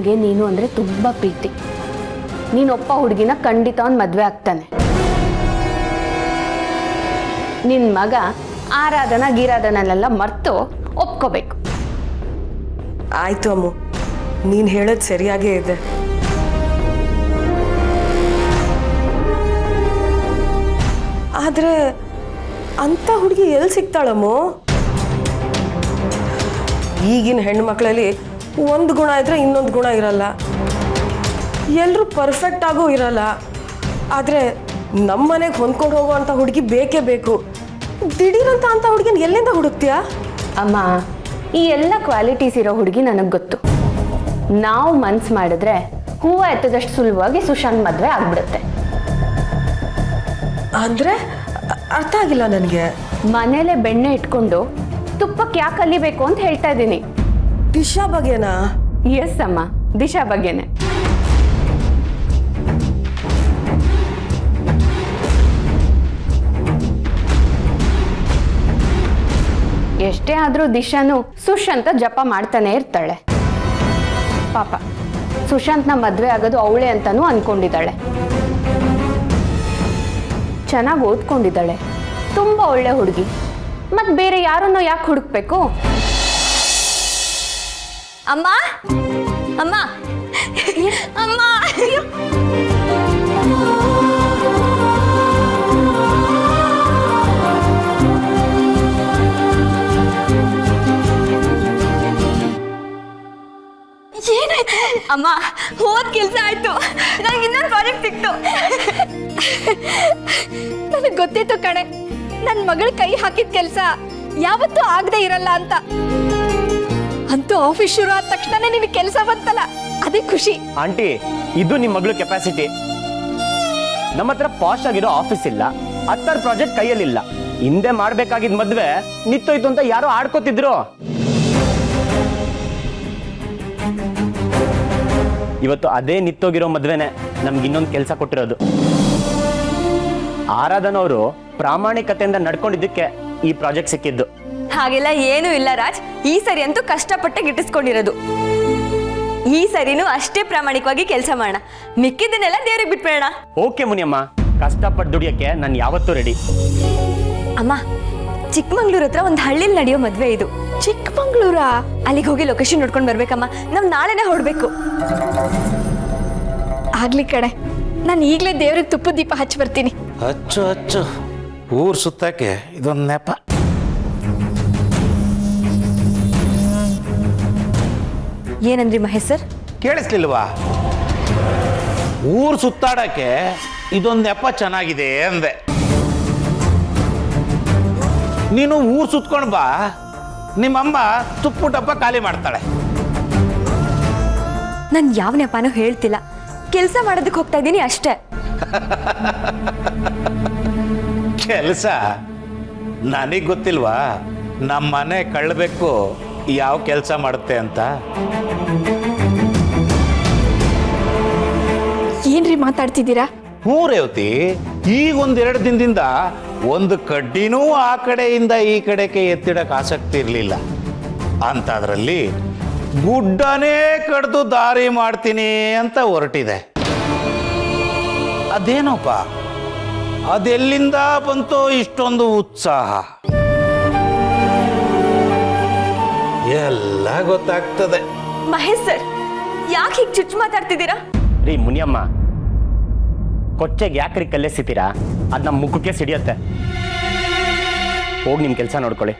ನನಗೆ ನೀನು ಅಂದರೆ ತುಂಬ ಪ್ರೀತಿ. ನೀನೊಪ್ಪ ಹುಡುಗಿನ ಖಂಡಿತ ಅವ್ನು ಮದುವೆ ಆಗ್ತಾನೆ. ನಿನ್ನ ಮಗ ಆರಾಧನಾ ಗೀರಾಧನಲ್ಲೆಲ್ಲ ಮರ್ತು ಒಪ್ಕೋಬೇಕು. ಆಯ್ತು ಅಮ್ಮು, ನೀನು ಹೇಳೋದು ಸರಿಯಾಗೇ ಇದೆ. ಆದರೆ ಅಂಥ ಹುಡುಗಿ ಎಲ್ಲಿ ಸಿಗ್ತಾಳಮ್ಮು? ಈಗಿನ ಹೆಣ್ಮಕ್ಳಲ್ಲಿ ಒಂದು ಗುಣ ಇದ್ರೆ ಇನ್ನೊಂದು ಗುಣ ಇರಲ್ಲ, ಎಲ್ಲರೂ ಪರ್ಫೆಕ್ಟ್ ಆಗೂ ಇರಲ್ಲ. ಆದರೆ ನಮ್ಮ ಮನೆಗೆ ಹೊಂದ್ಕೊಂಡು ಹೋಗುವಂಥ ಹುಡುಗಿ ಬೇಕೇ ಬೇಕು. ದಿಢೀರಂತ ಅಂಥ ಹುಡುಗಿನ ಎಲ್ಲಿಂದ ಹುಡುಕ್ತೀಯಾ? ಅಮ್ಮ, ಈ ಎಲ್ಲ ಕ್ವಾಲಿಟೀಸ್ ಇರೋ ಹುಡುಗಿ ನನಗೆ ಗೊತ್ತು. ನಾವು ಮನ್ಸು ಮಾಡಿದ್ರೆ ಹೂವು ಎತ್ತದಷ್ಟು ಸುಲಭವಾಗಿ ಸುಶಾಂತ್ ಮದುವೆ ಆಗ್ಬಿಡುತ್ತೆ. ಅಂದರೆ ಅರ್ಥ ಆಗಿಲ್ಲ ನನಗೆ. ಮನೇಲೆ ಬೆಣ್ಣೆ ಇಟ್ಕೊಂಡು ತುಪ್ಪಕ್ಕೆ ಯಾಕೆ ಕಲಿಬೇಕು ಅಂತ ಹೇಳ್ತಾ ಇದ್ದೀನಿ. ದಿಶಾ ಬಗ್ಗೆನಾ? ಎಸ್ ಅಮ್ಮ, ದಿಶಾ ಬಗ್ಗೆನೆ. ಎಷ್ಟೇ ಆದರೂ ದಿಶಾನು ಸುಶಾಂತ ಜಪ ಮಾಡ್ತಾನೆ ಇರ್ತಾಳೆ. ಪಾಪ ಸುಶಾಂತ್ನ ಮದುವೆ ಆಗೋದು ಅವಳೆ ಅಂತಾನೂ ಅನ್ಕೊಂಡಿದ್ದಾಳೆ. ಚೆನ್ನಾಗಿ ಓದ್ಕೊಂಡಿದ್ದಾಳೆ, ತುಂಬ ಒಳ್ಳೆ ಹುಡುಗಿ. ಮತ್ತೆ ಬೇರೆ ಯಾರನ್ನೋ ಯಾಕೆ ಹುಡುಕ್ಬೇಕು? ಅಮ್ಮ ಅಮ್ಮ ಅಮ್ಮ, ಏನಾಯ್ತು ಅಮ್ಮ? ಹೋದ್ ಕೆಲಸ ಆಯ್ತು, ನನಗೆ ಇನ್ನೊಂದು ಪ್ರಾಜೆಕ್ಟ್ ಸಿಕ್ತು. ನನಗೆ ಗೊತ್ತಿತ್ತು ಕಣೆ, ನನ್ನ ಮಗಳ ಕೈ ಹಾಕಿದ ಕೆಲಸ ಯಾವತ್ತೂ ಆಗದೆ ಇರಲ್ಲ ಅಂತ. ಅಂತೂ ಆಫೀಸ್ ಶುರು ಆದ ತಕ್ಷಣ ನಿನಗೆ ಕೆಲಸ ಬಂತಲ್ಲ, ಅದೇ ಖುಷಿ. ಆಂಟಿ, ಇದು ನಿಮ್ಮ ಮಗಳು ಕೆಪಾಸಿಟಿ. ನಮ್ಮ ಹತ್ರ ಪಾಶ್ ಆಗಿರೋ ಆಫೀಸ್ ಇಲ್ಲ, 10 ಪ್ರಾಜೆಕ್ಟ್ ಕೈಯಲ್ಲಿಲ್ಲ. ಹಿಂದೆ ಮಾಡ್ಬೇಕಾಗಿದ್ ಮದ್ವೆ ನಿತ್ತೋಯ್ತು ಅಂತ ಯಾರೋ ಆಡ್ಕೋತಿದ್ರು. ಇವತ್ತು ಅದೇ ನಿತ್ತೋಗಿರೋ ಮದ್ವೆನೆ ನಮ್ಗೆ ಇನ್ನೊಂದು ಕೆಲಸ ಕೊಟ್ಟಿರೋದು. ಆರಾಧನವರು ಪ್ರಾಮಾಣಿಕತೆಯಿಂದ ನಡ್ಕೊಂಡಿದ್ದಕ್ಕೆ ಈ ಪ್ರಾಜೆಕ್ಟ್ ಸಿಕ್ಕಿದ್ದು. ಹಾಗೆಲ್ಲ ಏನೂ ಇಲ್ಲ ರಾಜ್, ಈ ಸರಿ ಅಂತೂ ಕಷ್ಟಪಟ್ಟೆ ಗಿಟ್ಟಿಸ್ಕೊಂಡಿರೋದು. ಈ ಸರಿನೂ ಅಷ್ಟೇ ಪ್ರಾಮಾಣಿಕವಾಗಿ ಕೆಲಸ ಮಾಡೋಣ, ಮಿಕ್ಕಿದ್ದನ್ನೆಲ್ಲ ದೇವ್ರಿಗೆ ಬಿಟ್ಬಿಡೋಣ. ಓಕೆ ಮುನಿಯಮ್ಮ, ಕಷ್ಟಪಟ್ಟು ದುಡಿಯಕ್ಕೆ ನಾನು ಯಾವತ್ತೂ ರೆಡಿ. ಅಮ್ಮ, ಚಿಕ್ಕಮಂಗ್ಳೂರ್ ಹತ್ರ ಒಂದು ಹಳ್ಳಿಲಿ ನಡೆಯೋ ಮದ್ವೆ ಇದು. ಚಿಕ್ಕಮಂಗ್ಳೂರಾ? ಅಲ್ಲಿಗೆ ಹೋಗಿ ಲೊಕೇಶನ್ ನೋಡ್ಕೊಂಡು ಬರ್ಬೇಕಮ್ಮ. ನಾವು ನಾಳೆನೇ ಹೊರಡ್ಬೇಕು. ಆಗ್ಲಿ ಕಡೆ, ನಾನು ಈಗಲೇ ದೇವ್ರಿಗೆ ತುಪ್ಪದ ದೀಪ ಹಚ್ಚಿ ಬರ್ತೀನಿ. ಹಚ್ಚು ಹಚ್ಚು, ಊರು ಸುತ್ತಕ್ಕೆ ಇದೊಂದು ನೆಪ. ಏನಂದ್ರಿ ಮಹೇಶ್ ಸರ್? ಕೇಳಿಸ್ಲಿಲ್ವಾ? ಊರು ಸುತ್ತಾಡಕ್ಕೆ ಇದೊಂದು ನೆಪ ಚೆನ್ನಾಗಿದೆ ಅಂದೆ. ನೀನು ಊರು ಸುತ್ಕೊಂಡು ಬಾ, ನಿಮ್ಮಮ್ಮ ತುಪ್ಪು ಡಬ್ಬ ಖಾಲಿ ಮಾಡ್ತಾಳೆ. ನಾನು ಯಾವ ನೆಪಾನೂ ಹೇಳ್ತಿಲ್ಲ, ಕೆಲಸ ಮಾಡೋದಕ್ಕೆ ಹೋಗ್ತಾ ಇದ್ದೀನಿ ಅಷ್ಟೇ. ಕೆಲಸ ನನಗೆ ಗೊತ್ತಿಲ್ವಾ? ನಮ್ಮ ಮನೆ ಕಳ್ಳಬೇಕು ಯಾವ ಕೆಲಸ ಮಾಡುತ್ತೆ ಅಂತ. ಏನ್ರಿ ಮಾತಾಡ್ತಿದ್ದೀರಾ? ಹ್ಞೂ ರೇವತಿ, ಈಗ 1-2 ದಿನದಿಂದ ಒಂದು ಕಡ್ಡಿನೂ ಆ ಕಡೆಯಿಂದ ಈ ಕಡೆಗೆ ಎತ್ತಿಡಕ್ಕೆ ಆಸಕ್ತಿ ಇರಲಿಲ್ಲ. ಅಂಥದ್ರಲ್ಲಿ ಗುಡ್ಡನೇ ಕಡ್ದು ದಾರಿ ಮಾಡ್ತೀನಿ ಅಂತ ಹೊರಟಿದೆ. ಅದೇನೋಪ್ಪ, ಅದೆಲ್ಲಿಂದ ಬಂತೋ ಇಷ್ಟೊಂದು ಉತ್ಸಾಹ? ಎಲ್ಲ ಗೊತ್ತಾಗ್ತದೆ. ಮಹೇಶ್ ಸರ್, ಯಾಕೆ ಹೀಗೆ ಚುಚ್ಚು ಮಾತಾಡ್ತಿದ್ದೀರಾ? ರೀ ಮುನಿಯಮ್ಮ, ಕೊಚ್ಚೆಗೆ ಯಾಕ್ರಿ ಕಲ್ಲೆಸಿತೀರಾ? ಅದು ನಮ್ಮ ಮುಖಕ್ಕೆ ಸಿಡಿಯತ್ತೆ. ಹೋಗಿ ನಿಮ್ಮ ಕೆಲಸ ನೋಡ್ಕೊಳ್ಳಿ.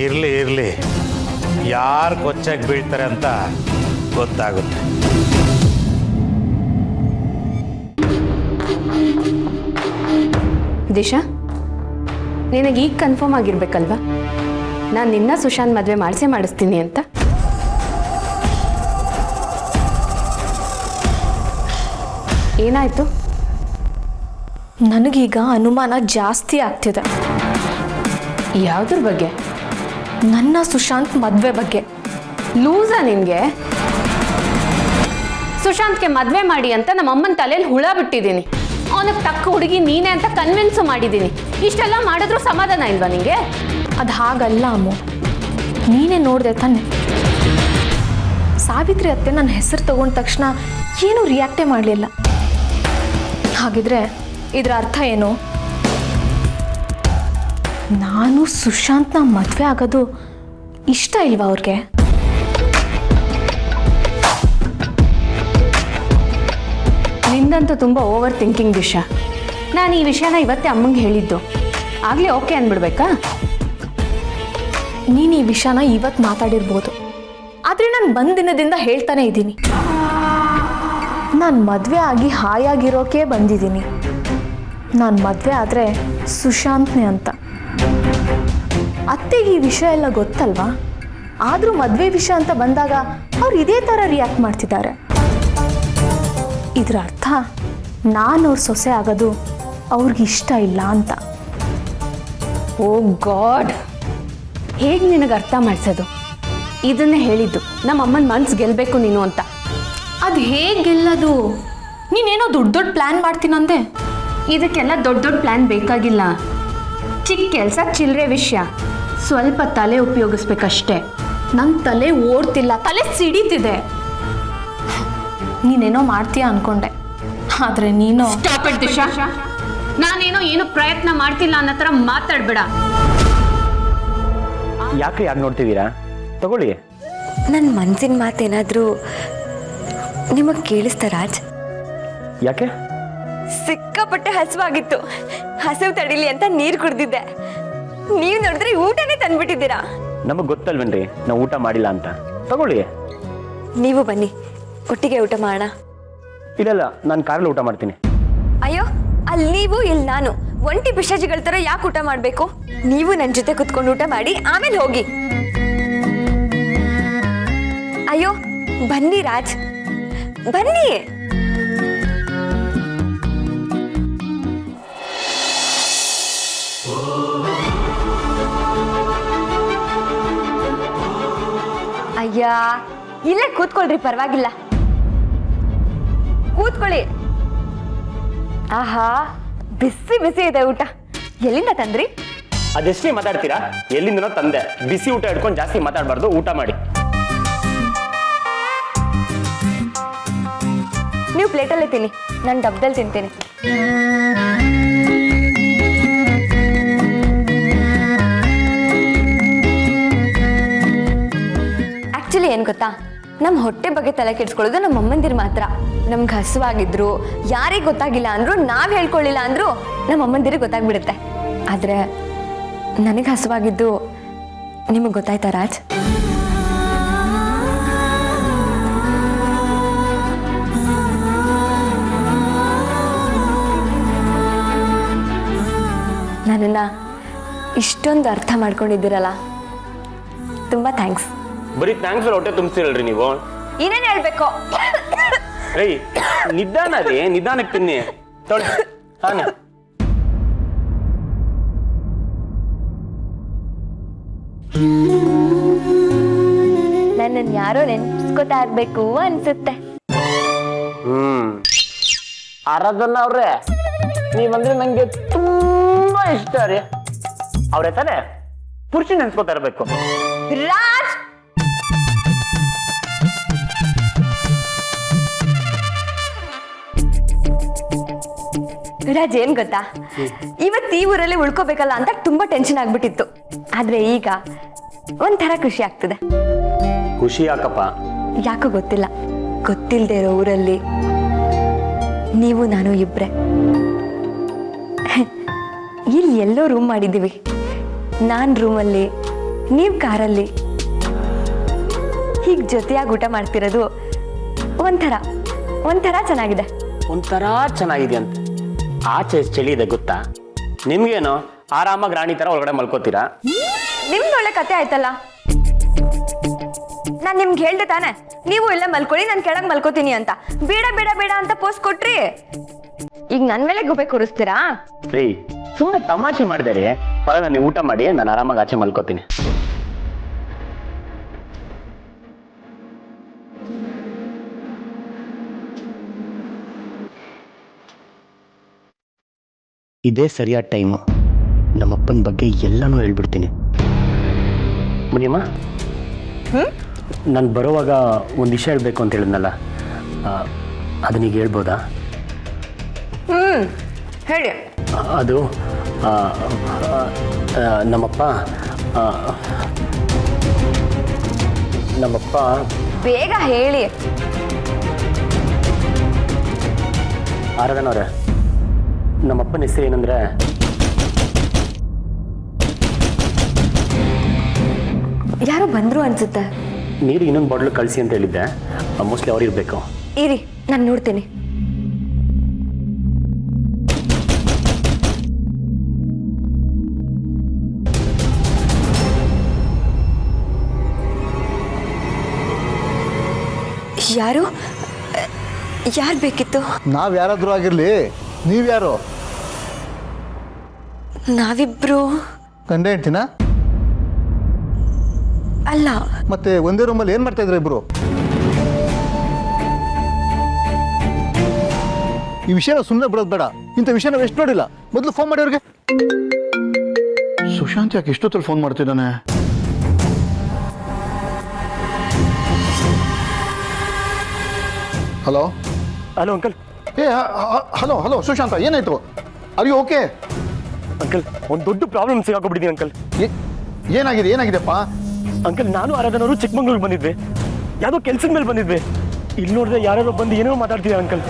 ಇರ್ಲಿ ಇರ್ಲಿ, ಯಾರು ಕೊಚ್ಚಾಗಿ ಬೀಳ್ತಾರೆ ಅಂತ ಗೊತ್ತಾಗುತ್ತೆ. ದಿಶಾ, ನಿನಗೆ ಈಗ ಕನ್ಫರ್ಮ್ ಆಗಿರ್ಬೇಕಲ್ವಾ ನಾನು ನಿನ್ನ ಸುಶಾಂತ್ ಮದುವೆ ಮಾಡಿಸ್ತೀನಿ ಅಂತ? ಏನಾಯ್ತು? ನನಗೀಗ ಅನುಮಾನ ಜಾಸ್ತಿ ಆಗ್ತಿದೆ. ಯಾವುದ್ರ ಬಗ್ಗೆ? ನನ್ನ ಸುಶಾಂತ್ ಮದುವೆ ಬಗ್ಗೆ. ಲೂಸಾ ನಿನಗೆ? ಸುಶಾಂತ್ಗೆ ಮದುವೆ ಮಾಡಿ ಅಂತ ನಮ್ಮ ಅಮ್ಮನ ತಲೆಯಲ್ಲಿ ಹುಳ ಬಿಟ್ಟಿದ್ದೀನಿ. ಅವನಿಗೆ ತಕ್ಕ ಹುಡುಗಿ ನೀನೇ ಅಂತ ಕನ್ವಿನ್ಸು ಮಾಡಿದ್ದೀನಿ. ಇಷ್ಟೆಲ್ಲ ಮಾಡಿದ್ರೂ ಸಮಾಧಾನ ಇಲ್ವಾ ನಿಂಗೆ? ಅದು ಹಾಗಲ್ಲ ಅಮ್ಮು, ನೀನೇ ನೋಡಿದೆ ತಾನೆ. ಸಾವಿತ್ರಿ ಅತ್ತೆ ನನ್ನ ಹೆಸರು ತಗೊಂಡ ತಕ್ಷಣ ಏನೂ ರಿಯಾಕ್ಟೇ ಮಾಡಲಿಲ್ಲ. ಹಾಗಿದ್ರೆ ಇದರ ಅರ್ಥ ಏನು? ನಾನು ಸುಶಾಂತ್ನ ಮದುವೆ ಆಗೋದು ಇಷ್ಟ ಇಲ್ವಾ ಅವ್ರಿಗೆ? ನಿಂದಂತೂ ತುಂಬ ಓವರ್ ಥಿಂಕಿಂಗ್ ದಿಶಾ. ನಾನು ಈ ವಿಷಯನ ಇವತ್ತೇ ಅಮ್ಮಂಗೆ ಹೇಳಿದ್ದು. ಆಗಲೇ ಓಕೆ ಅಂದ್ಬಿಡ್ಬೇಕಾ? ನೀನು ಈ ವಿಷಯನ ಇವತ್ತು ಮಾತಾಡಿರ್ಬೋದು, ಆದರೆ ನಾನು ಬಂದ ದಿನದಿಂದ ಹೇಳ್ತಾನೆ ಇದ್ದೀನಿ. ನಾನು ಮದುವೆ ಆಗಿ ಹಾಯಾಗಿರೋಕೆ ಬಂದಿದ್ದೀನಿ. ನಾನು ಮದುವೆ ಆದರೆ ಸುಶಾಂತ್ನೇ ಅಂತ. ಅತ್ತೆಗೆ ಈ ವಿಷಯ ಎಲ್ಲ ಗೊತ್ತಲ್ವಾ? ಆದರೂ ಮದುವೆ ವಿಷಯ ಅಂತ ಬಂದಾಗ ಅವ್ರು ಇದೇ ಥರ ರಿಯಾಕ್ಟ್ ಮಾಡ್ತಿದ್ದಾರೆ. ಇದರ ಅರ್ಥ ನಾನು ಅವ್ರ ಸೊಸೆ ಆಗೋದು ಅವ್ರಿಗೆ ಇಷ್ಟ ಇಲ್ಲ ಅಂತ. ಓ ಗಾಡ್, ಹೇಗೆ ನಿನಗೆ ಅರ್ಥ ಮಾಡಿಸೋದು? ಇದನ್ನೇ ಹೇಳಿದ್ದು, ನಮ್ಮ ಅಮ್ಮನ ಮನ್ಸು ಗೆಲ್ಲಬೇಕು ನೀನು ಅಂತ. ಅದು ಹೇಗೆ ಗೆಲ್ಲೋದು? ನೀನೇನೋ ದೊಡ್ಡ ದೊಡ್ಡ ಪ್ಲ್ಯಾನ್ ಮಾಡ್ತೀನಂದೆ. ಇದಕ್ಕೆಲ್ಲ ದೊಡ್ಡ ದೊಡ್ಡ ಪ್ಲ್ಯಾನ್ ಬೇಕಾಗಿಲ್ಲ. ಚಿಕ್ಕ ಕೆಲಸ, ಚಿಲ್ಲರೆ ವಿಷಯ, ಸ್ವಲ್ಪ ತಲೆ ಉಪಯೋಗಿಸ್ಬೇಕಷ್ಟೇ. ನನ್ನ ತಲೆ ಓಡ್ತಿಲ್ಲ, ತಲೆ ಸಿಡಿತಿದೆ. ನೀನೇನೋ ಮಾಡ್ತೀಯ ಅನ್ಕೊಂಡೆ, ಆದರೆ ನೀನು ಸ್ಟಾಪ್ ಇಟ್ ದಿಶಾ. ನಾನೇನೋ ಏನು ಪ್ರಯತ್ನ ಮಾಡ್ತಿಲ್ಲ ಅನ್ನೋ ಥರ ಮಾತಾಡ್ಬೇಡ. ಯಾಕೆ ಯಾಕೆ ನೋಡ್ತಿದ್ದೀರಾ? ತಗೊಳ್ಳಿ. ನನ್ನ ಮನಸ್ಸಿನ ಮಾತೇನಾದರೂ ನಿಮಗೆ ಕೇಳಿಸ್ತಾ ರಾಜ್? ಯಾಕೆ? ಸಿಕ್ಕಾಪಟ್ಟೆ ಹಸಿವಾಗಿತ್ತು. ಹಸಿವು ತಡಿಲಿ ಅಂತ ನೀರು ಕುಡ್ದಿದ್ದೆ. ನೀವು ನೋಡಿದ್ರೆ ಊಟನೇ ತಂದ್ಬಿಟ್ಟಿದ್ದೀರಾ. ನಮಗೆ ಗೊತ್ತಲ್ವೇನ್ರಿ ನಾವು ಊಟ ಮಾಡಿಲ್ಲ ಅಂತ. ತಗೊಳ್ಳಿ. ನೀವು ಬನ್ನಿ, ಒಟ್ಟಿಗೆ ಊಟ ಮಾಡೋಣ. ಇಲ್ಲ, ನಾನು ಕಾರಲ್ಲಿ ಊಟ ಮಾಡ್ತೀನಿ. ಅಯ್ಯೋ, ಅಲ್ಲಿ ನೀವು ಇಲ್ಲಿ ನಾನು ಒಂಟಿ ಪಿಶಾಚಿಗಳ ಥರ ಯಾಕೆ ಊಟ ಮಾಡಬೇಕು? ನೀವು ನನ್ನ ಜೊತೆ ಕುತ್ಕೊಂಡು ಊಟ ಮಾಡಿ ಆಮೇಲೆ ಹೋಗಿ. ಅಯ್ಯೋ ಬನ್ನಿ ರಾಜ್, ಬನ್ನಿ. ಅಯ್ಯ, ಇಲ್ಲೇ ಕೂತ್ಕೊಳ್ರಿ, ಪರವಾಗಿಲ್ಲ, ಕೂತ್ಕೊಳ್ಳಿ. ಆಹಾ, ಬಿಸಿ ಬಿಸಿ ಇದೆ ಊಟ. ಎಲ್ಲಿಂದ ತಂದ್ರಿ? ಅದೆಷ್ಟೇ ಮಾತಾಡ್ತೀರಾ? ಎಲ್ಲಿಂದನೋ ತಂದೆ. ಬಿಸಿ ಊಟ ಹಿಡ್ಕೊಂಡು ಜಾಸ್ತಿ ಮಾತಾಡಬಾರ್ದು, ಊಟ ಮಾಡಿ. ನೀವು ಪ್ಲೇಟಲ್ಲೇ ತಿನ್ನಿ, ನಾನು ಡಬ್ಬದಲ್ಲಿ ತಿಂತೀನಿ. ಆಕ್ಚುಲಿ ಏನು ಗೊತ್ತಾ, ನಮ್ಮ ಹೊಟ್ಟೆ ಬಗ್ಗೆ ತಲೆ ಕೆಡಿಸ್ಕೊಳ್ಳೋದು ನಮ್ಮ ಅಮ್ಮಂದಿರು ಮಾತ್ರ. ನಮ್ಗೆ ಹಸುವಾಗಿದ್ರು, ಯಾರಿಗೆ ಗೊತ್ತಾಗಿಲ್ಲ ಅಂದ್ರು, ನಾವು ಹೇಳ್ಕೊಳ್ಳಿಲ್ಲ ಅಂದ್ರು ನಮ್ಮ ಅಮ್ಮಂದಿರಿಗೆ ಗೊತ್ತಾಗ್ಬಿಡುತ್ತೆ. ಆದರೆ ನನಗೆ ಹಸುವಾಗಿದ್ದು ನಿಮಗೆ ಗೊತ್ತಾಯ್ತಾ ರಾಜ್? ನನ್ನನ್ನು ಇಷ್ಟೊಂದು ಅರ್ಥ ಮಾಡ್ಕೊಂಡಿದ್ದೀರಲ್ಲ, ತುಂಬ ಥ್ಯಾಂಕ್ಸ್. ಬರೀ ಥ್ಯಾಂಕ್ಸ್ ಹೊಟ್ಟೆ ತುಂಬಿಸ್ತಿರಲ್ರಿ ನೀವು. ಏನೇನು ಹೇಳ್ಬೇಕು? ರೈ, ನಿಧಾನ ರೀ, ನಿಧಾನಕ್ಕೆ ತಿನ್ನಿ. ತೊಳಿ ಹಾನ. ನನ್ನನ್ನು ಯಾರೋ ನೆನ್ಸ್ಕೊತಾ ಇರ್ಬೇಕು ಅನ್ಸುತ್ತೆ. ಆರಾಧನಾ ಅವ್ರೆ, ನೀವಂದ್ರೆ ನಂಗೆ ತುಂಬಾ ಇಷ್ಟ ರೀ. ಅವ್ರೆ ತಾನೆ ಪುರುಷ ನೆನ್ಸ್ಕೊತಾ ಇರ್ಬೇಕು. ರಾಜ್, ರಾಜ್ ಏನ್ ಗೊತ್ತಾ, ಇವತ್ತು ಈ ಊರಲ್ಲಿ ಉಳ್ಕೋಬೇಕಲ್ಲ ಅಂತ ತುಂಬಾ ಟೆನ್ಷನ್ ಆಗ್ಬಿಟ್ಟಿತ್ತು. ಆದ್ರೆ ಈಗ ಒಂಥರ ಖುಷಿ ಆಗ್ತದೆ. ಖುಷಿ ಯಾಕಪ್ಪ? ಯಾಕೋ ಗೊತ್ತಿಲ್ಲ, ಗೊತ್ತಿಲ್ದೇ ಇರೋ ಊರಲ್ಲಿ ನೀವು ನಾನು ಇಬ್ರೆ. ಇಲ್ಲಿ ಎಲ್ಲೋ ರೂಮ್ ಮಾಡಿದ್ದೀವಿ. ನಾನು ರೂಮಲ್ಲಿ, ನೀವು ಕಾರಲ್ಲಿ. ಹೀಗೆ ಜೊತೆಯಾಗಿ ಊಟ ಮಾಡ್ತಿರೋದು ಒಂಥರ ಚೆನ್ನಾಗಿದೆ. ಒಂಥರ ಚೆನ್ನಾಗಿದೆ ಅಂತ. ಆಚೆ ಚಳಿ ಇದೆ ಗೊತ್ತಾ? ನಿಮ್ಗೇನು ಆರಾಮಾಗಿ ರಾಣಿ ತರ ಒಳಗಡೆ ಮಲ್ಕೋತೀರಾ. ನಿಮ್ದು ಒಳ್ಳೆ ಕತೆ ಆಯ್ತಲ್ಲ. ನಾನು ನಿಮ್ಗೆ ಹೇಳ್ದೆ ತಾನೆ, ನೀವು ಇಲ್ಲ ಮಲ್ಕೊಳ್ಳಿ, ನಾನು ಕೆಳಗೆ ಮಲ್ಕೋತೀನಿ ಅಂತ. ಬೇಡ ಬೇಡ ಬೇಡ ಅಂತ ಪೋಸ್ಟ್ ಕೊಟ್ರಿ. ಈಗ ನನ್ನ ಮೇಲೆ ಗುಬೆ ಕೂರಿಸ್ತೀರಾ? ರೀ, ಸುಮ್ಮನೆ ತಮಾಷೆ ಮಾಡಿದೆ ರೀ. ಪರವಾಗಿಲ್ಲ, ನೀವು ಊಟ ಮಾಡಿ, ನಾನು ಆರಾಮಾಗಿ ಆಚೆ ಮಲ್ಕೋತೀನಿ. ಇದೇ ಸರಿಯಾದ ಟೈಮು. ನಮ್ಮಪ್ಪನ ಬಗ್ಗೆ ಎಲ್ಲನೂ ಹೇಳ್ಬಿಡ್ತೀನಿ. ಮುನಿಯಮ್ಮ, ನಾನು ಬರೋವಾಗ ಒಂದು ವಿಷಯ ಹೇಳಬೇಕು ಅಂತ ಹೇಳಿದ್ನಲ್ಲ, ಅದನ್ನೀಗ ಹೇಳ್ಬೋದಾ? ಹೇಳಿ. ಅದು ನಮ್ಮಪ್ಪ ಬೇಗ ಹೇಳಿ. ಆರಾಧನವ್ರೆ, ನಮ್ಮಪ್ಪನ ಹೆಸರು ಏನಂದ್ರೆ ಯಾರೋ ಬಂದ್ರು ಅನ್ಸುತ್ತೆ. ನೀರು ಇನ್ನೊಂದು ಬಾಟ್ಲು ಕಳಿಸಿ ಅಂತ ಹೇಳಿದ್ದೆ. ಮೋಸ್ಟ್ಲಿ ಅವ್ರು ಇರಬೇಕು. ಇರಿ, ನಾನು ನೋಡ್ತೀನಿ. ಯಾರು ಬೇಕಿತ್ತು? ನಾವ್ ಯಾರಾದ್ರೂ ಆಗಿರ್ಲಿ, ನೀವ್ಯಾರು? ನಾವಿಬ್ರು ಗಂಡ ಹೆಂಡ್ತಿನ? ಅಲ್ಲ. ಮತ್ತೆ ಒಂದೇ ರೂಮಲ್ಲಿ ಏನ್ ಮಾಡ್ತಾ ಇದ್ರು ಇಬ್ರು? ಈ ವಿಷಯನ ಸುಮ್ಮನೆ ಬಿಡೋದು ಬೇಡ. ಇಂಥ ವಿಷಯ ನಾವು ಎಷ್ಟು ನೋಡಿಲ್ಲ. ಮೊದಲು ಫೋನ್ ಮಾಡಿ ಅವ್ರಿಗೆ. ಸುಶಾಂತ್ ಯಾಕೆ ಇಷ್ಟೊತ್ತಲ್ಲಿ ಫೋನ್ ಮಾಡ್ತಿದ್ದಾನೆ? Hello hello uncle. Hello Sushanta, ಏನಾಯ್ತು? Are you okay? ಅಂಕಲ್, ಒಂದು ದೊಡ್ಡ ಪ್ರಾಬ್ಲಮ್ ಸಿಗಾಕೊಬಿಟ್ಟಿದ್ದೀನಿ ಅಂಕಲ್. ಏನಾಗಿದೆಯಪ್ಪ? ಅಂಕಲ್, ನಾನು ಆರಾಧನವರು ಚಿಕ್ಕಮಂಗ್ಳೂರಿಗೆ ಬಂದಿದ್ವಿ. ಯಾವುದೋ ಕೆಲ್ಸದ ಮೇಲೆ ಬಂದಿದ್ವಿ. ಇಲ್ಲಿ ನೋಡಿದ್ರೆ ಯಾರ್ಯಾರೋ ಬಂದು ಏನೇನೋ ಮಾತಾಡ್ತಿದ್ದಾರೆ ಅಂಕಲ್.